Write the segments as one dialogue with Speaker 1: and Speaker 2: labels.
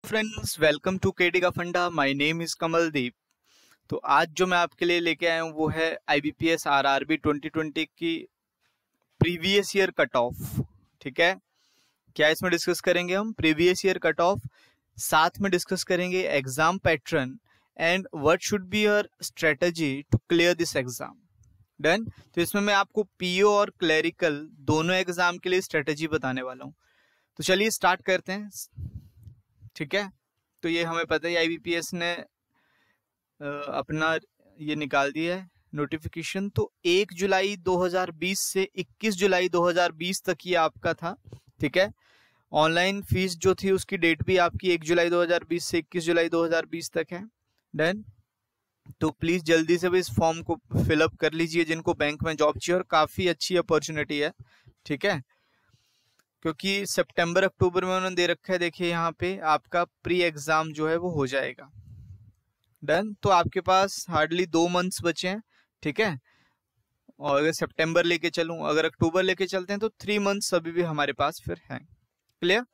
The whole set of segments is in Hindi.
Speaker 1: फ्रेंड्स, वेलकम टू केडी का फंडा। My name is Kamaldeep. तो आज जो मैं आपके लिए लेके आया हूँ वो है आईबीपीएस आरआरबी 2020 की प्रीवियस ईयर कट ऑफ। ठीक है, क्या इसमें डिस्कस करेंगे हम? प्रीवियस ईयर कट ऑफ, साथ में डिस्कस करेंगे exam pattern and what should be your strategy to clear this exam. Done. तो इसमें मैं आपको पीओ और क्लरिकल दोनों एग्जाम के लिए स्ट्रेटजी बताने वाला हूँ। तो चलिए स्टार्ट करते हैं। ठीक है, तो ये हमें पता है आईबीपीएस ने अपना ये निकाल दिया है नोटिफिकेशन। तो 1 जुलाई 2020 से 21 जुलाई 2020 तक ये आपका था। ठीक है, ऑनलाइन फीस जो थी उसकी डेट भी आपकी 1 जुलाई 2020 से 21 जुलाई 2020 तक है। डन। तो प्लीज जल्दी से भी इस फॉर्म को फिलअप कर लीजिए जिनको बैंक में जॉब चाहिए, और काफी अच्छी अपॉर्चुनिटी है। ठीक है, क्योंकि सितंबर अक्टूबर में उन्होंने दे रखा है। देखिए यहाँ पे आपका प्री एग्जाम जो है वो हो जाएगा। डन। तो आपके पास हार्डली 2 मंथ्स बचे हैं। ठीक है, और अगर सितंबर लेके चलूं, अगर अक्टूबर लेके चलते हैं तो 3 मंथ्स अभी भी हमारे पास फिर हैं। क्लियर?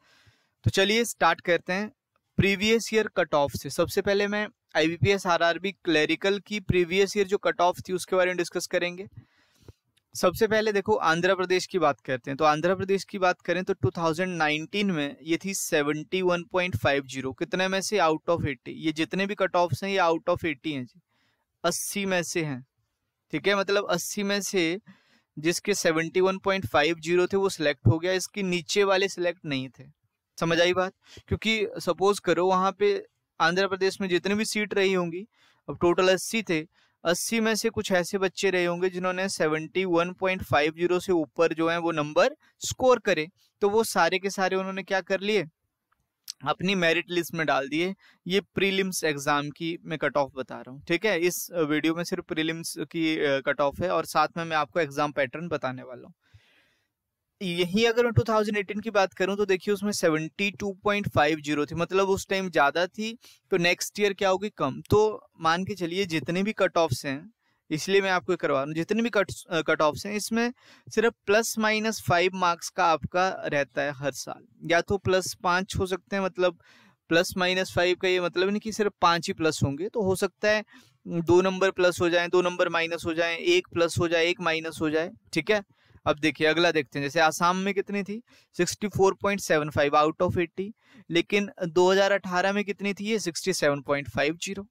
Speaker 1: तो चलिए स्टार्ट करते हैं प्रीवियस ईयर कट ऑफ से। सबसे पहले मैं आईबीपीएस आरआरबी क्लरिकल की प्रीवियस ईयर जो कट ऑफ थी उसके बारे में डिस्कस करेंगे। सबसे पहले देखो आंध्र प्रदेश की बात करते हैं। तो आंध्र प्रदेश की बात करें तो 2019 में ये थी 71.50। कितने में से? Out of 80। ये जितने भी कट ऑफ्स हैं ये आउट ऑफ 80 हैं जी, 80 में से हैं। ठीक है, मतलब 80 में से जिसके 71.50 थे वो सिलेक्ट हो गया, इसके नीचे वाले सिलेक्ट नहीं थे। समझ आई बात? क्योंकि सपोज करो वहां पे आंध्र प्रदेश में जितनी भी सीट रही होंगी, अब टोटल 80 थे, 80 में से कुछ ऐसे बच्चे रहे होंगे जिन्होंने 71.50 से ऊपर जो है वो नंबर स्कोर करे। तो वो सारे के सारे उन्होंने क्या कर लिए, अपनी मेरिट लिस्ट में डाल दिए। ये प्रीलिम्स एग्जाम की मैं कट ऑफ बता रहा हूँ। ठीक है, इस वीडियो में सिर्फ प्रीलिम्स की कट ऑफ है और साथ में मैं आपको एग्जाम पैटर्न बताने वाला हूँ। यही अगर मैं 2018 की बात करूं तो देखिए उसमें 72.50 थी, मतलब उस टाइम ज्यादा थी। तो नेक्स्ट ईयर क्या होगी? कम। तो मान के चलिए जितने भी कट ऑफ्स हैं, इसलिए मैं आपको करवा रहा हूँ, जितने भी कट ऑफ्स हैं इसमें सिर्फ +-5 मार्क्स का आपका रहता है हर साल। या तो +5 हो सकते हैं, मतलब +-5 का ये मतलब नहीं कि सिर्फ 5 ही प्लस होंगे। तो हो सकता है 2 नंबर प्लस हो जाए, 2 नंबर माइनस हो जाए, 1 प्लस हो जाए, 1 माइनस हो जाए। ठीक है, अब देखिए अगला देखते हैं। जैसे आसाम में कितनी थी? 64.75 आउट ऑफ 80। लेकिन 2018 में कितनी थी? ये 67.50।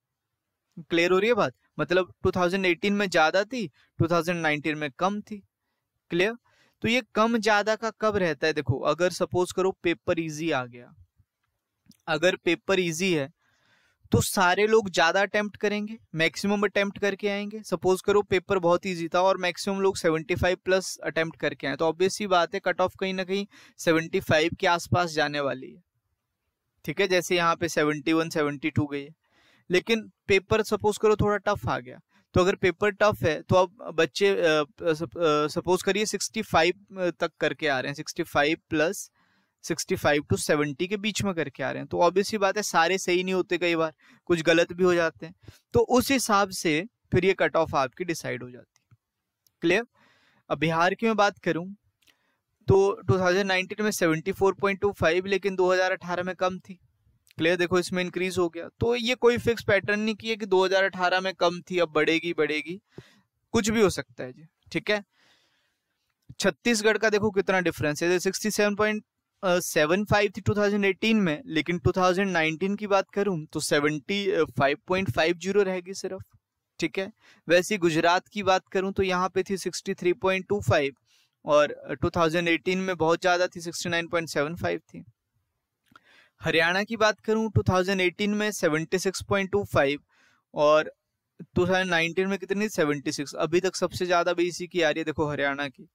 Speaker 1: क्लियर हो रही है बात? मतलब 2018 में ज्यादा थी, 2019 में कम थी। क्लियर? तो ये कम ज्यादा का कब रहता है? देखो अगर सपोज करो पेपर इजी आ गया, अगर पेपर इजी है तो सारे लोग ज्यादा अटेम्प्ट करेंगे, मैक्सिमम अटेम्प्ट करके आएंगे। सपोज करो पेपर बहुत इजी था और मैक्सिमम लोग 75 प्लस अटेम्प्ट करके आए, तो ऑब्वियस सी बात है कट ऑफ कहीं ना कहीं 75 के आसपास जाने वाली है। ठीक है, जैसे यहाँ पे 71 72 गई है। लेकिन पेपर सपोज करो थोड़ा टफ आ गया, तो अगर पेपर टफ है तो अब बच्चे सपोज करिए 65 तक करके आ रहे हैं, 65 प्लस 65 टू 70 के बीच में करके आ रहे हैं। तो ऑब्वियस सी बात है सारे सही नहीं होते, कई बार कुछ गलत भी हो जाते हैं। तो उस हिसाब से फिर ये कट ऑफ आपकी डिसाइड हो जाती है। क्लियर? अब बिहार की मैं बात करूं तो 2019 में 74.25, लेकिन 2018 में कम थी। क्लियर? देखो इसमें इंक्रीज हो गया। तो ये कोई फिक्स पैटर्न नहीं किया कि 2018 में कम थी अब बढ़ेगी, कुछ भी हो सकता है जी। ठीक है, छत्तीसगढ़ का देखो कितना डिफरेंस है। 67.75 थी 2018 में, लेकिन 2019 की बात करूं तो 75.50 रहेगी सिर्फ। ठीक है, वैसे गुजरात की बात करूं तो यहाँ पे थी 63.25 और 2018 में बहुत ज्यादा थी, 69.75 थी। हरियाणा की बात करूं 2018 में 76.25 और 2019 में कितनी? 76। अभी तक सबसे ज्यादा भी इसी की आ रही है, देखो हरियाणा की।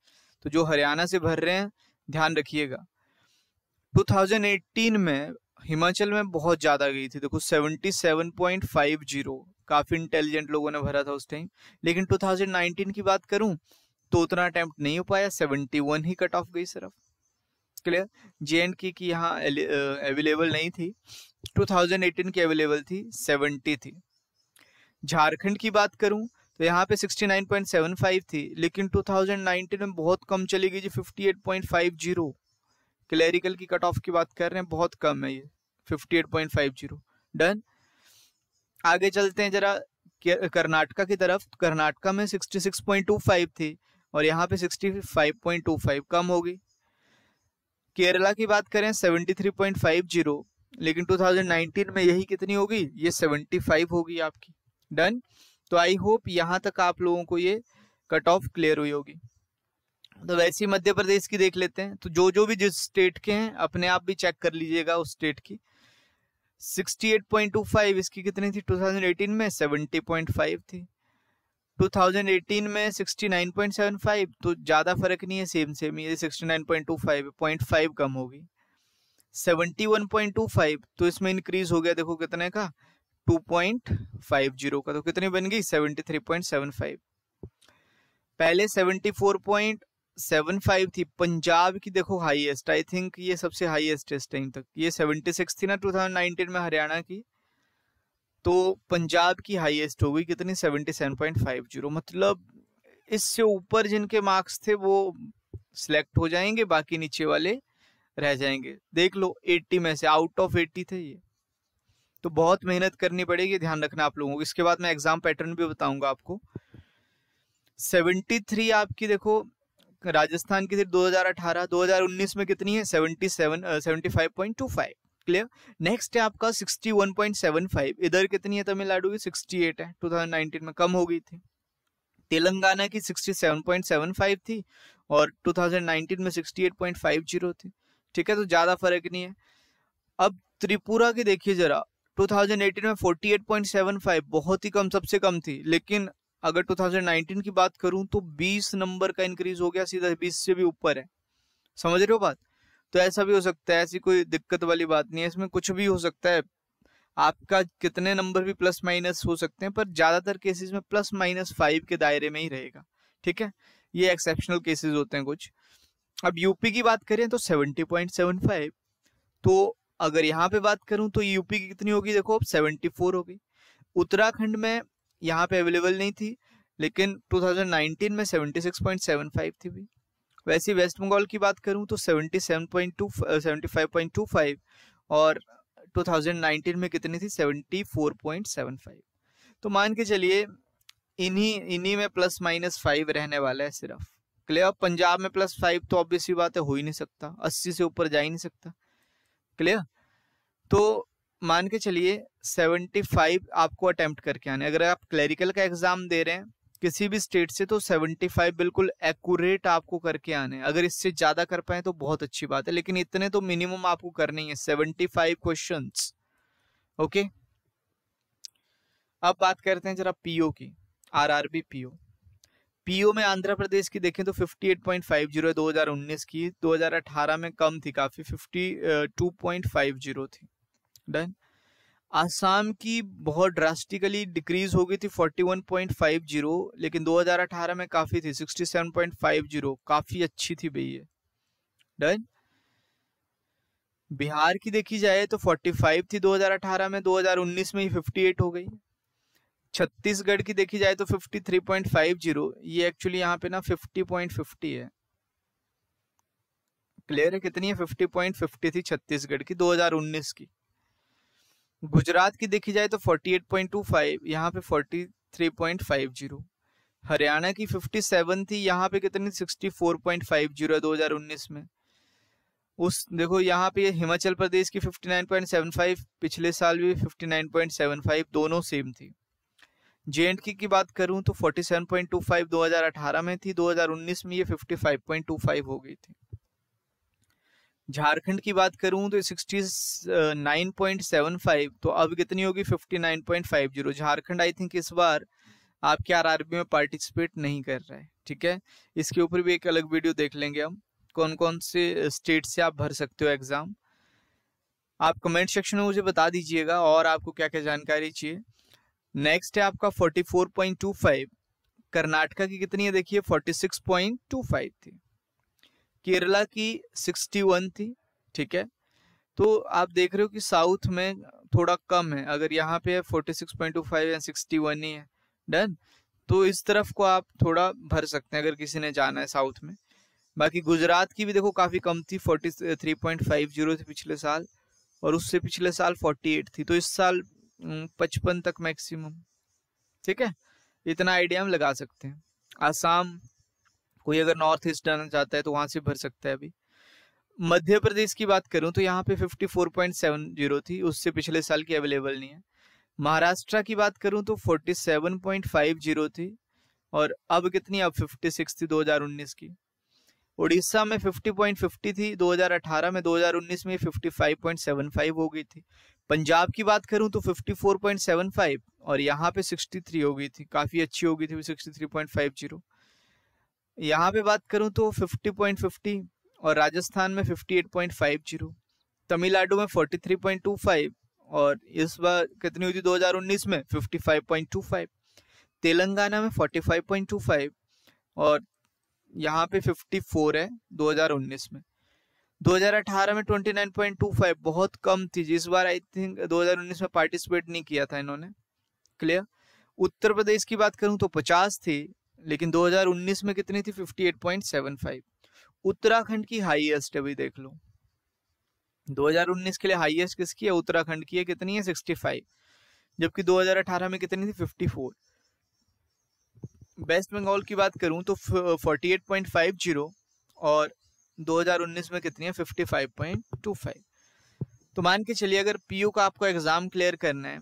Speaker 1: तो जो हरियाणा से भर रहे हैं ध्यान रखिएगा। 2018 में हिमाचल में बहुत ज्यादा गई थी, देखो 77.50, काफी इंटेलिजेंट लोगों ने भरा था उस टाइम। लेकिन 2019 की बात करूं तो उतना अटेम्प्ट नहीं हो पाया, 71 ही कट ऑफ गई सिर्फ। क्लियर? JNK की यहाँ अवेलेबल नहीं थी, 2018 की अवेलेबल थी, 70 थी। झारखंड की बात करूं तो यहाँ पे 69.75 थी, लेकिन 2019 में बहुत कम चली गई जी, 58.50। क्लरिकल की कट ऑफ की बात कर रहे हैं, बहुत कम है ये, 58.50। डन। आगे चलते हैं जरा कर्नाटका की तरफ। कर्नाटका में 66.25 थी और यहाँ पे 65.25, कम होगी। केरला की बात करें 73.50, लेकिन 2019 में यही कितनी होगी, ये 75 होगी आपकी। डन। तो आई होप यहाँ तक आप लोगों को ये कट ऑफ क्लियर हुई होगी। तो वैसे ही मध्य प्रदेश की देख लेते हैं। तो जो भी जिस स्टेट के हैं अपने आप भी चेक कर लीजिएगा उस स्टेट की। 68.25 इसकी कितनी थी 2018 में, 70.5 थी। 2018 में 69.75, तो ज्यादा फर्क नहीं है, सेम ही है। 69.25 0.5 कम होगी। 71.25 तो इसमें इंक्रीज हो गया, देखो कितने का, 2.50 का, तो कितनी बन गई 73.75। पहले 74.75 थी। पंजाब की देखो हाईएस्ट, आई थिंक ये सबसे हाईएस्ट है इस टाइम तक। ये 76 थी ना 2019 में हरियाणा की, तो पंजाब की हाईएस्ट हो गई कितनी, 77.50। मतलब इससे ऊपर जिनके मार्क्स थे वो सिलेक्ट हो जाएंगे, बाकी नीचे वाले रह जाएंगे। देख लो 80 में से आउट ऑफ 80 थे ये, तो बहुत मेहनत करनी पड़ेगी, ध्यान रखना आप लोगों को। इसके बाद मैं एग्जाम पैटर्न भी बताऊंगा आपको। 73 आपकी देखो राजस्थान की थी 2018, 2019 में कितनी है 75.25। क्लियर। नेक्स्ट है आपका 61.75, इधर कितनी है तमिलनाडु की, 68 है, 2019 में कम हो गई थी। तेलंगाना की 67.75 थी और 2019 में 68.50 थी। ठीक है, तो ज्यादा फर्क नहीं है। अब त्रिपुरा की देखिए जरा, 2018 में 48.75, बहुत ही कम, सबसे कम थी। लेकिन अगर 2019 की बात करूं तो 20 नंबर का इंक्रीज हो गया, सीधा 20 से भी ऊपर है। समझ रहे हो बात। तो ऐसा भी हो सकता है, ऐसी कोई दिक्कत वाली बात नहीं है, इसमें कुछ भी हो सकता है। आपका कितने नंबर भी प्लस माइनस हो सकते हैं, पर ज्यादातर केसेस में +-5 के दायरे में ही रहेगा। ठीक है, ये एक्सेप्शनल केसेस होते हैं कुछ। अब यूपी की बात करें तो 70.75, तो अगर यहाँ पे बात करूं तो यूपी की कितनी होगी, देखो अब 74 होगी। उत्तराखंड में यहाँ पे अवेलेबल नहीं थी, लेकिन 2019 में 76.75 थी भी। वैसे वेस्ट बंगाल की बात करूं तो 75.25 और 2019 में कितनी थी 74.75। तो मान के चलिए इन्हीं में +-5 रहने वाला है सिर्फ। क्लियर। पंजाब में +5 तो ऑब्वियसली बात है, हो ही नहीं सकता, 80 से ऊपर जा ही नहीं सकता। क्लियर। तो मान के चलिए 75 आपको अटेम्प्ट करके आने। अगर आप क्लरिकल का एग्जाम दे रहे हैं किसी भी स्टेट से तो 75 बिल्कुल एक्यूरेट आपको करके आने। अगर इससे ज्यादा कर पाए तो बहुत अच्छी बात है, लेकिन इतने तो मिनिमम आपको करने ही है, 75 क्वेश्चंस। ओके, अब बात करते हैं जरा पीओ की, आरआरबी पीओ। पीओ में आंध्र प्रदेश की देखें तो 58.50 है 2019 की, 2018 में कम थी काफी, 52.50 थी। डन। आसाम की बहुत ड्रास्टिकली डिक्रीज हो गई थी 41.50, लेकिन 2018 में काफी थी 67.50, काफी अच्छी थी भई ये। डन। बिहार की देखी जाए तो 45 थी 2018 में, 2019 में ही 58 हो गई। छत्तीसगढ़ की देखी जाए तो 53.50, ये एक्चुअली यहाँ पे ना 50.50 है। क्लियर है, कितनी है 50.50 थी छत्तीसगढ़ की 2019 की। गुजरात की देखी जाए तो 48.25, यहाँ पे 43.50। हरियाणा की 57 थी, यहाँ पे कितनी 64.50 है 2019 में। उस देखो यहाँ पे हिमाचल प्रदेश की 59.75, पिछले साल भी 59.75, दोनों सेम थी। जे.एंड.के की बात करूं तो 47.25 2018 में थी, 2019 में ये 55.25 हो गई थी। झारखंड की बात करूं तो 69.75, तो अब कितनी होगी 59.50। झारखंड आई थिंक इस बार आपके आरआरबी में पार्टिसिपेट नहीं कर रहा है। ठीक है, इसके ऊपर भी एक अलग वीडियो देख लेंगे हम, कौन कौन से स्टेट से आप भर सकते हो एग्जाम। आप कमेंट सेक्शन में मुझे बता दीजिएगा और आपको क्या क्या जानकारी चाहिए। नेक्स्ट है आपका 44.25, कर्नाटका की कितनी है देखिए 46.25 थी। केरला की 61 थी। ठीक है, तो आप देख रहे हो कि साउथ में थोड़ा कम है, अगर यहाँ पे 46.25 या 61 ही है। डन। तो इस तरफ को आप थोड़ा भर सकते हैं अगर किसी ने जाना है साउथ में। बाकी गुजरात की भी देखो काफी कम थी, 43.50 थी पिछले साल, और उससे पिछले साल 48 थी, तो इस साल 55 तक मैक्सिमम। ठीक है, इतना आइडिया हम लगा सकते हैं। आसाम, कोई अगर नॉर्थ ईस्ट जाना चाहता है तो वहां से भर सकता है। अभी मध्य प्रदेश की बात करूं तो यहाँ पे 54.70 थी, उससे पिछले साल की अवेलेबल नहीं है। महाराष्ट्र की बात करूं तो 47.50 थी, और अब कितनी, अब 56 थी 2019 की। उड़ीसा में 50.50 थी 2018 में, 2019 में 55.75 हो गई थी। पंजाब की बात करूं तो 54.75 और यहाँ पे 63 हो गई थी, काफी अच्छी हो गई थी 63.50। यहाँ पे बात करूं तो 50.50 और राजस्थान में 58.50। तमिलनाडु में 43.25 और इस बार कितनी हुई थी 2019 में 55.25। तेलंगाना में 45.25 और यहाँ पे 54 है 2019 में। 2018 में 29.25, बहुत कम थी, जिस बार आई थिंक 2019 में पार्टिसिपेट नहीं किया था इन्होंने। क्लियर। उत्तर प्रदेश की बात करूं तो 50 थी, लेकिन 2019 में कितनी थी 58.75। उत्तराखंड की हाईएस्ट अभी देख लो, 2019 के लिए हाईएस्ट किसकी है, उत्तराखंड की है, कितनी है 65, जबकि 2018 में कितनी थी 54। वेस्ट बंगाल की बात करूं तो 48.50 और 2019 में कितनी है 55.25। तो मान के चलिए अगर पीयू का आपको एग्जाम क्लियर करना है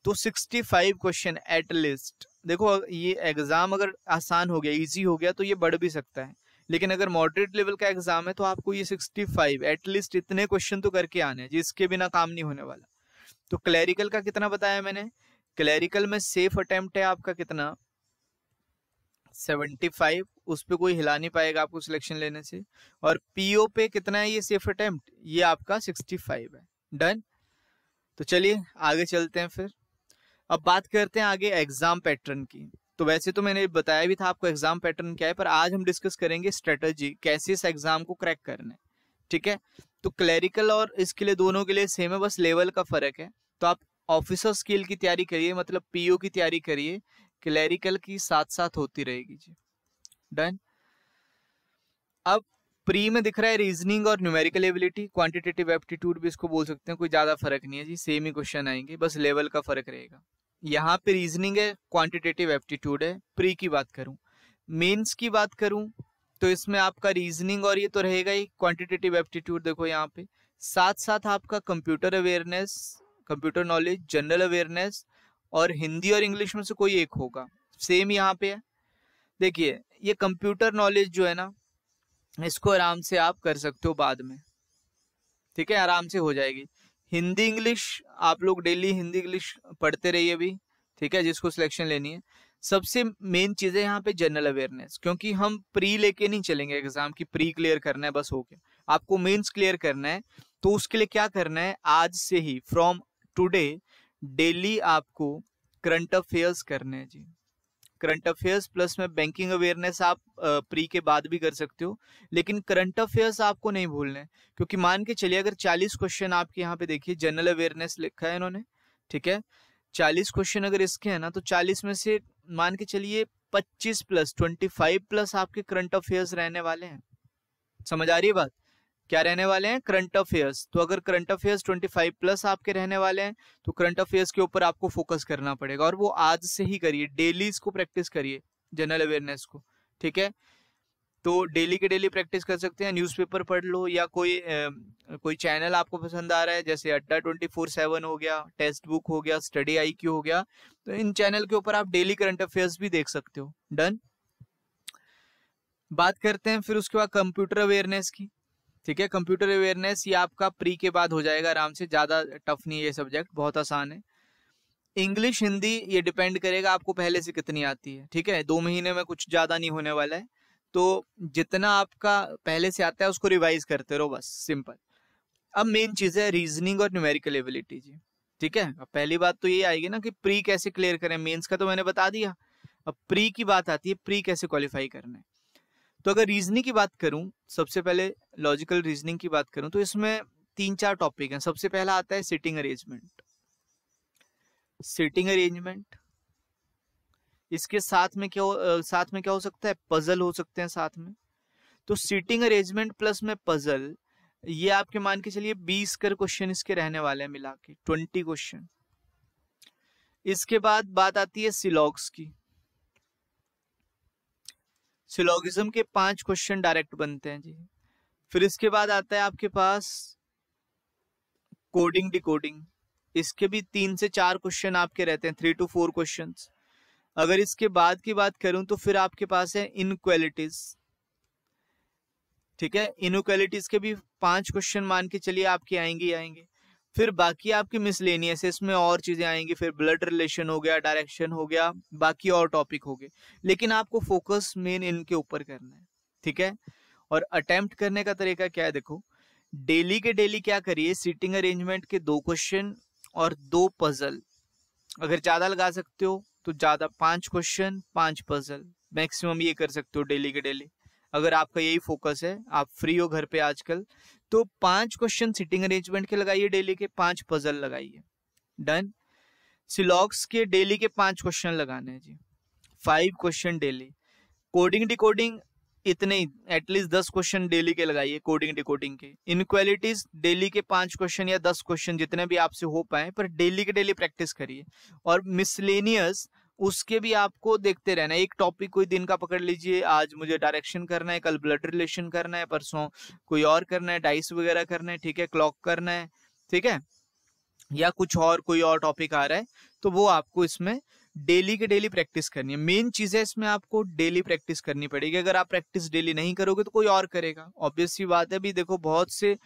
Speaker 1: तो 65 क्वेश्चन एट लिस्ट। देखो ये एग्जाम अगर आसान हो गया, इजी हो गया, तो ये बढ़ भी सकता है, लेकिन अगर मॉडरेट लेवल का एग्जाम है तो आपको ये 65 एट लिस्ट इतने क्वेश्चन तो करके आने हैं, जिसके बिना काम नहीं होने वाला। तो क्लैरिकल का कितना बताया मैंने, क्लैरिकल में सेफ अटेम्प्ट है आपका कितना 75, उस पर कोई हिला नहीं पाएगा आपको सिलेक्शन लेने से। और पीओ पे कितना है ये सेफ अटेम्प्ट, ये आपका 65 है। डन। तो चलिए आगे चलते हैं फिर। अब बात करते हैं आगे एग्जाम पैटर्न की। तो वैसे तो मैंने बताया भी था आपको एग्जाम पैटर्न क्या है, पर आज हम डिस्कस करेंगे स्ट्रेटजी, कैसे इस एग्जाम को क्रैक करना है। ठीक है, तो क्लैरिकल और इसके लिए दोनों के लिए सेम है, बस लेवल का फर्क है। तो आप ऑफिसर स्किल की तैयारी करिए, मतलब पीओ की तैयारी करिए, क्लैरिकल की साथ साथ होती रहेगी जी। डन। अब प्री में दिख रहा है रीजनिंग और न्यूमेरिकल एबिलिटी, क्वांटिटेटिव एप्टीट्यूड भी इसको बोल सकते हैं, कोई ज्यादा फर्क नहीं है जी, सेम ही क्वेश्चन आएंगे, बस लेवल का फर्क रहेगा। यहाँ पे रीजनिंग है, क्वांटिटेटिव एप्टीट्यूड है। प्री की बात करूं, मेंस की बात करूं तो इसमें आपका रीजनिंग और ये तो रहेगा ही, क्वांटिटेटिव एप्टीट्यूड देखो यहाँ पे, साथ साथ आपका computer awareness, computer knowledge, general awareness और हिंदी और इंग्लिश में से कोई एक होगा, सेम यहाँ पे है। देखिए ये कंप्यूटर नॉलेज जो है ना, इसको आराम से आप कर सकते हो बाद में, ठीक है, आराम से हो जाएगी। हिंदी इंग्लिश आप लोग डेली हिंदी इंग्लिश पढ़ते रहिए अभी, ठीक है, जिसको सिलेक्शन लेनी है। सबसे मेन चीज है यहाँ पे जनरल अवेयरनेस, क्योंकि हम प्री लेके नहीं चलेंगे एग्जाम की, प्री क्लियर करना है बस हो गया, आपको मेंस क्लियर करना है। तो उसके लिए क्या करना है, आज से ही फ्रॉम टुडे डेली आपको करंट अफेयर्स करने हैं जी। करंट अफेयर्स प्लस में बैंकिंग अवेयरनेस आप प्री के बाद भी कर सकते हो, लेकिन करंट अफेयर्स आपको नहीं भूलने, क्योंकि मान के चलिए अगर 40 क्वेश्चन आपके यहाँ पे देखिए जनरल अवेयरनेस लिखा है इन्होंने, ठीक है, 40 क्वेश्चन अगर इसके हैं ना, तो 40 में से मान के चलिए 25 प्लस 25 प्लस आपके करंट अफेयर्स रहने वाले हैं। समझ आ रही है बात, क्या रहने वाले हैं, करंट अफेयर्स। तो अगर करंट अफेयर्स 25 प्लस आपके रहने वाले हैं तो करंट अफेयर्स के ऊपर आपको फोकस करना पड़ेगा, और वो आज से ही करिए, डेली इसको प्रैक्टिस करिए जनरल अवेयरनेस को, ठीक है। तो डेली के डेली प्रैक्टिस कर सकते हैं, न्यूज़पेपर पढ़ लो, या कोई चैनल आपको पसंद आ रहा है, जैसे अड्डा 24/7 हो गया, टेक्स्ट बुक हो गया, स्टडी IQ हो गया, तो इन चैनल के ऊपर आप डेली करंट अफेयर्स भी देख सकते हो। डन। बात करते हैं फिर उसके बाद कंप्यूटर अवेयरनेस की, ठीक है। कंप्यूटर अवेयरनेस ये आपका प्री के बाद हो जाएगा आराम से, ज्यादा टफ नहीं है ये सब्जेक्ट, बहुत आसान है। इंग्लिश हिंदी ये डिपेंड करेगा आपको पहले से कितनी आती है, ठीक है, 2 महीने में कुछ ज्यादा नहीं होने वाला है, तो जितना आपका पहले से आता है उसको रिवाइज करते रहो, बस सिंपल। अब मेन चीज है रीजनिंग और न्यूमेरिकल एबिलिटी जी, ठीक है। अब पहली बात तो ये आएगी ना कि प्री कैसे क्लियर करें, मेंस का तो मैंने बता दिया, अब प्री की बात आती है, प्री कैसे क्वालिफाई करना है। तो अगर रीजनिंग की बात करूं, सबसे पहले लॉजिकल रीजनिंग की बात करूं तो इसमें 3-4 टॉपिक हैं। सबसे पहला आता है सिटिंग अरेंजमेंट। सिटिंग अरेंजमेंट, इसके साथ में क्या हो सकता है, पजल हो सकते हैं साथ में। तो सिटिंग अरेंजमेंट प्लस में पजल, ये आपके मान के चलिए 20 कर क्वेश्चन इसके रहने वाले हैं, मिला के 20 क्वेश्चन। इसके बाद बात आती है सिलॉग्स की। सिलॉगिज्म के 5 क्वेश्चन डायरेक्ट बनते हैं जी। फिर इसके बाद आता है आपके पास कोडिंग डिकोडिंग, इसके भी 3 से 4 क्वेश्चन आपके रहते हैं, 3 to 4 क्वेश्चन। अगर इसके बाद की बात करूं तो फिर आपके पास है इनइक्वालिटीज, ठीक है, इनइक्वालिटीज के भी 5 क्वेश्चन मान के चलिए आपके आएंगे। फिर बाकी आपके मिसलेनियस, इसमें और चीजें आएंगी, फिर ब्लड रिलेशन हो गया, डायरेक्शन हो गया, बाकी और टॉपिक हो गए, लेकिन आपको फोकस मेन इनके ऊपर करना है, ठीक है। और अटेम्प्ट करने का तरीका क्या है, देखो डेली के डेली क्या करिए, सीटिंग अरेंजमेंट के 2 क्वेश्चन और 2 पजल, अगर ज्यादा लगा सकते हो तो ज्यादा, 5 क्वेश्चन 5 पजल मैक्सिमम ये कर सकते हो डेली के डेली। अगर आपका यही फोकस है, आप फ्री हो घर पे आजकल, तो 5 क्वेश्चन सिटिंग अरेंजमेंट के लगाइए, डेली के 5 पजल लगाइए, डन। सिलॉग्स के डेली के 5 क्वेश्चन लगाने हैं जी, 5 क्वेश्चन डेली। कोडिंग डिकोडिंग इतने ही, एटलीस्ट 10 क्वेश्चन डेली के लगाइए कोडिंग डिकोडिंग के। इनइक्वालिटीज डेली के 5 क्वेश्चन या 10 क्वेश्चन जितने भी आपसे हो पाए, पर डेली के डेली प्रैक्टिस करिए। और मिसलेनियस उसके भी आपको देखते रहना है, एक टॉपिक कोई दिन का पकड़ लीजिए, आज मुझे डायरेक्शन करना है, कल ब्लड रिलेशन करना है, परसों कोई और करना है, डाइस वगैरह करना है, ठीक है, क्लॉक करना है, ठीक है, या कुछ और कोई और टॉपिक आ रहा है, तो वो आपको इसमें डेली के डेली प्रैक्टिस करनी है। मेन चीज है इसमें आपको डेली प्रैक्टिस करनी पड़ेगी। अगर आप प्रैक्टिस डेली नहीं करोगे तो कोई और करेगा, ऑब्वियस सी बात है। अभी देखो बहुत से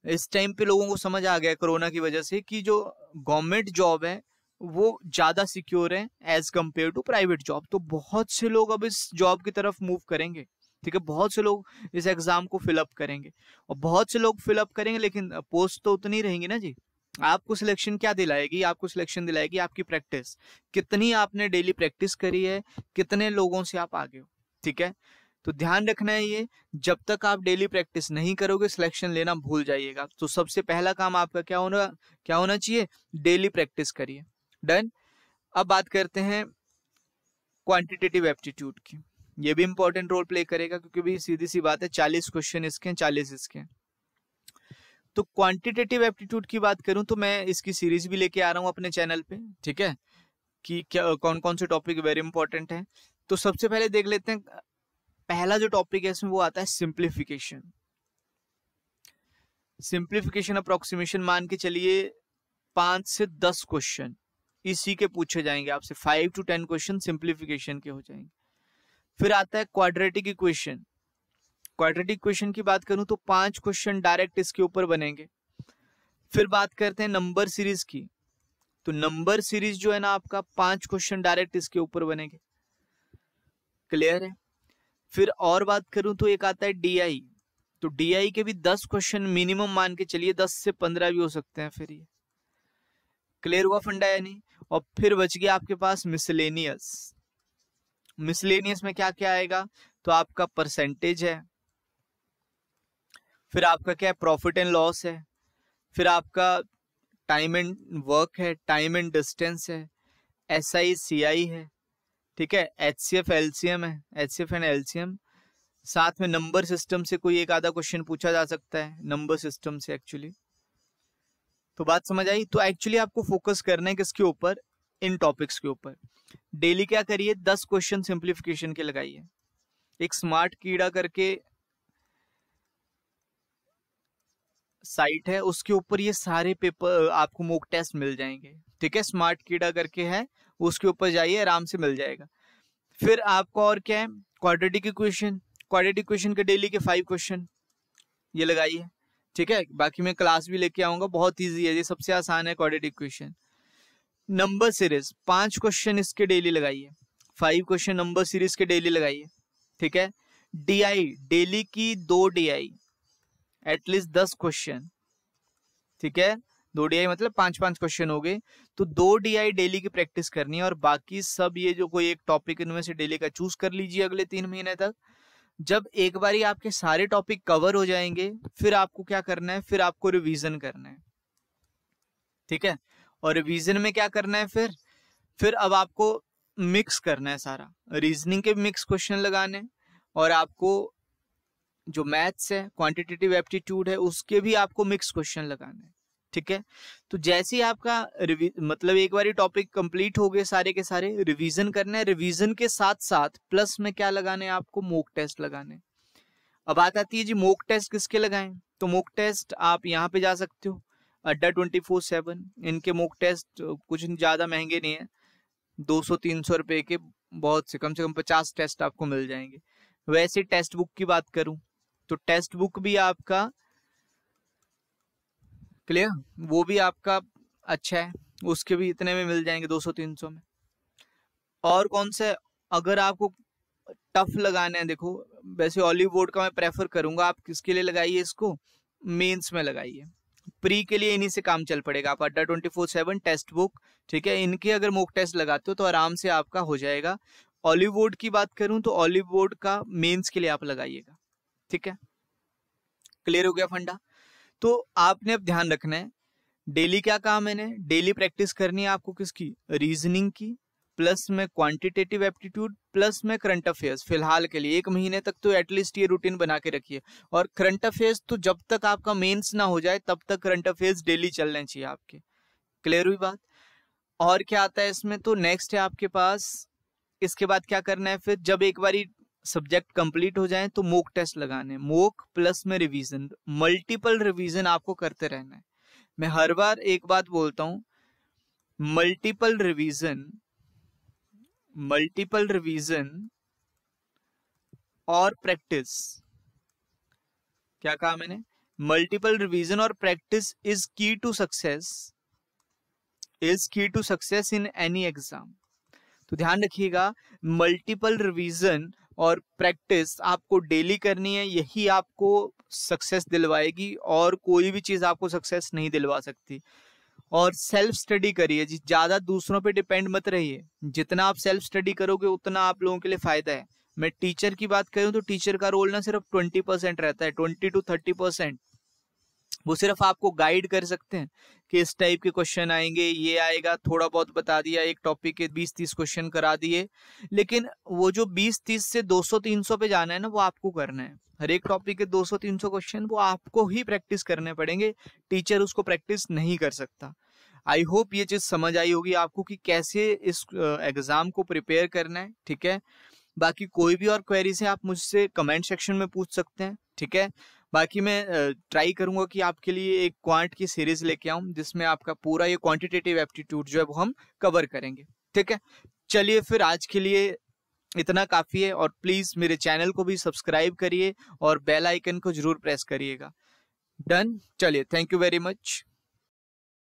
Speaker 1: इस टाइम पे लोगों को समझ आ गया कोरोना की वजह से कि जो गवर्नमेंट जॉब है वो ज्यादा सिक्योर है as compare to private job, तो बहुत से लोग अब इस जॉब की तरफ मूव करेंगे, ठीक है, बहुत से लोग इस एग्जाम को फिलअप करेंगे, और बहुत से लोग फिलअप करेंगे, लेकिन पोस्ट तो उतनी रहेंगी ना जी। आपको सिलेक्शन क्या दिलाएगी, आपको सिलेक्शन दिलाएगी आपकी प्रैक्टिस, कितनी आपने डेली प्रैक्टिस करी है, कितने लोगों से आप आगे हो, ठीक है। तो ध्यान रखना है ये, जब तक आप डेली प्रैक्टिस नहीं करोगे सिलेक्शन लेना भूल जाइएगा। तो सबसे पहला काम आपका क्या होना चाहिए, डेली प्रैक्टिस करिए, डन। अब बात करते हैं क्वांटिटेटिव एप्टीट्यूड की, ये भी इंपॉर्टेंट रोल प्ले करेगा, क्योंकि भी सीधी सी बात है 40 क्वेश्चन इसके हैं, 40 इसके हैं। तो क्वांटिटेटिव एप्टीट्यूड की बात करूं तो मैं इसकी सीरीज भी लेके आ रहा हूं अपने चैनल पे, ठीक है, कि क्या कौन कौन से टॉपिक वेरी इंपॉर्टेंट है। तो सबसे पहले देख लेते हैं, पहला जो टॉपिक है इसमें वो आता है सिंप्लीफिकेशन। सिंप्लीफिकेशन अप्रोक्सीमेशन मान के चलिए 5 से 10 क्वेश्चन इसी के पूछे जाएंगे आपसे, 5 to 10 क्वेश्चन सिंप्लीफिकेशन के हो जाएंगे। फिर आता है क्वाड्रेटिक इक्वेशन। क्वाड्रेटिक इक्वेशन की बात करूं तो 5 क्वेश्चन डायरेक्ट इसके ऊपर बनेंगे। फिर बात करते हैं नंबर सीरीज की, तो नंबर सीरीज जो है ना आपका 5 क्वेश्चन डायरेक्ट इसके ऊपर बनेंगे, क्लियर है। फिर और बात करूं तो एक आता है डीआई, तो डीआई के भी 10 क्वेश्चन मिनिमम मान के चलिए, 10 से 15 भी हो सकते हैं। फिर ये क्लियर हुआ फंडा या नहीं। और फिर बच गया आपके पास मिसलेनियस। मिसलेनियस में क्या क्या आएगा, तो आपका परसेंटेज है, फिर आपका क्या है, प्रॉफिट एंड लॉस है, फिर आपका टाइम एंड वर्क है, टाइम एंड डिस्टेंस है, एसआई सीआई है, ठीक है, एचसीएफ एलसीएम है, एचसीएफ एंड एलसीएम। साथ में नंबर सिस्टम से कोई एक आधा क्वेश्चन पूछा जा सकता है, नंबर सिस्टम से एक्चुअली। तो बात समझ आई। तो एक्चुअली आपको फोकस करना है किसके ऊपर, इन टॉपिक्स के ऊपर। डेली क्या करिए, 10 क्वेश्चन सिंप्लीफिकेशन के लगाइए। एक स्मार्ट कीड़ा करके साइट है, उसके ऊपर ये सारे पेपर आपको मॉक टेस्ट मिल जाएंगे, ठीक है, स्मार्ट कीड़ा करके है, उसके ऊपर जाइए, आराम से मिल जाएगा। फिर आपको और क्या है, क्वाड्रेटिक इक्वेशन। क्वाड्रेटिक इक्वेशन के डेली के 5 क्वेश्चन ये लगाइए, ठीक है। बाकी मैं क्लास भी लेके आऊंगा, बहुत इजी है, ये सबसे आसान है quadratic equation. Number series 5 question इसके डेली लगाइए, 5 क्वेश्चन नंबर सीरीज के डेली लगाइए, ठीक है। डीआई डेली की 2 डीआई, एटलीस्ट 10 क्वेश्चन, ठीक है, 2 डीआई मतलब 5-5 क्वेश्चन हो गए, तो 2 डीआई डेली की प्रैक्टिस करनी है। और बाकी सब ये जो कोई एक टॉपिक इनमें से डेली का चूज कर लीजिए अगले 3 महीने तक। जब एक बारी आपके सारे टॉपिक कवर हो जाएंगे, फिर आपको क्या करना है, फिर आपको रिवीजन करना है, ठीक है। और रिवीजन में क्या करना है, फिर अब आपको मिक्स करना है सारा, रीजनिंग के मिक्स क्वेश्चन लगाने, और आपको जो मैथ्स है, क्वांटिटेटिव एप्टीट्यूड है, उसके भी आपको मिक्स क्वेश्चन लगाने हैं, ठीक है। तो जैसे ही आपका मतलब एक बार टॉपिक कंप्लीट हो गए सारे के सारे, रिवीजन करना है, रिवीजन के साथ साथ प्लस में क्या लगाने हैं आपको, मॉक टेस्ट लगाने। अब बात आती है जी मॉक टेस्ट किसके लगाएं, तो मॉक टेस्ट आप यहाँ पे जा सकते हो अड्डा 24/7, इनके मॉक टेस्ट कुछ ज्यादा महंगे नहीं है, 200-300 रुपए के बहुत से कम 50 टेस्ट आपको मिल जाएंगे। वैसे टेस्ट बुक की बात करूं तो टेस्ट बुक भी आपका क्लियर, वो भी आपका अच्छा है, उसके भी इतने में मिल जाएंगे 200-300 में। और कौन से अगर आपको टफ लगाने हैं, देखो वैसे ऑलिव बोर्ड का मैं प्रेफर करूंगा, आप किसके लिए लगाइए इसको, मेंस में लगाइए, प्री के लिए इन्हीं से काम चल पड़ेगा। आप अड्डा 24/7 टेस्ट बुक, ठीक है, इनके अगर मॉक टेस्ट लगाते हो तो आराम से आपका हो जाएगा। ऑलिव बोर्ड की बात करूं तो ऑलिव बोर्ड का मेंस के लिए आप लगाइएगा, ठीक है। क्लियर हो गया फंडा। तो आपने अब ध्यान रखना है, डेली क्या काम है, डेली प्रैक्टिस करनी है आपको किसकी, रीजनिंग की, प्लस में क्वांटिटेटिव एप्टीट्यूड, प्लस में करंट अफेयर्स। फिलहाल के लिए 1 महीने तक तो एटलीस्ट ये रूटीन बना के रखिए। और करंट अफेयर्स तो जब तक आपका मेंस ना हो जाए तब तक करंट अफेयर्स डेली चलने चाहिए आपके। क्लियर हुई बात। और क्या आता है इसमें, तो नेक्स्ट है आपके पास, इसके बाद क्या करना है फिर, जब एक बारी सब्जेक्ट कंप्लीट हो जाए तो मॉक टेस्ट लगाने, मॉक प्लस में रिवीजन, मल्टीपल रिवीजन आपको करते रहना है। मैं हर बार एक बात बोलता हूं, मल्टीपल रिवीजन और प्रैक्टिस, क्या कहा मैंने, मल्टीपल रिवीजन और practice is key to success in any exam. तो ध्यान रखिएगा, मल्टीपल रिवीजन और प्रैक्टिस आपको डेली करनी है, यही आपको सक्सेस दिलवाएगी, और कोई भी चीज आपको सक्सेस नहीं दिलवा सकती। और सेल्फ स्टडी करिए जी, ज्यादा दूसरों पे डिपेंड मत रहिए, जितना आप सेल्फ स्टडी करोगे उतना आप लोगों के लिए फायदा है। मैं टीचर की बात करूं तो टीचर का रोल ना सिर्फ 20% रहता है, 20-30%। वो सिर्फ आपको गाइड कर सकते हैं कि इस टाइप के क्वेश्चन आएंगे, ये आएगा, थोड़ा बहुत बता दिया, एक टॉपिक के 20-30 क्वेश्चन करा दिए। लेकिन वो जो 20-30 से 200-300 पे जाना है ना, वो आपको करना है। हर एक टॉपिक के 200-300 क्वेश्चन वो आपको ही प्रैक्टिस करने पड़ेंगे, टीचर उसको प्रैक्टिस नहीं कर सकता। आई होप ये चीज समझ आई होगी आपको कि कैसे इस एग्जाम को प्रिपेयर करना है, ठीक है। बाकी कोई भी और क्वेरीज है आप मुझसे कमेंट सेक्शन में पूछ सकते हैं, ठीक है। बाकी मैं ट्राई करूंगा कि आपके लिए एक क्वांट की सीरीज लेके आऊं, जिसमें आपका पूरा ये क्वांटिटेटिव एप्टीट्यूड जो है वो हम कवर करेंगे, ठीक है। चलिए फिर आज के लिए इतना काफी है, और प्लीज मेरे चैनल को भी सब्सक्राइब करिए और बेल आइकन को जरूर प्रेस करिएगा। डन, चलिए, थैंक यू वेरी मच।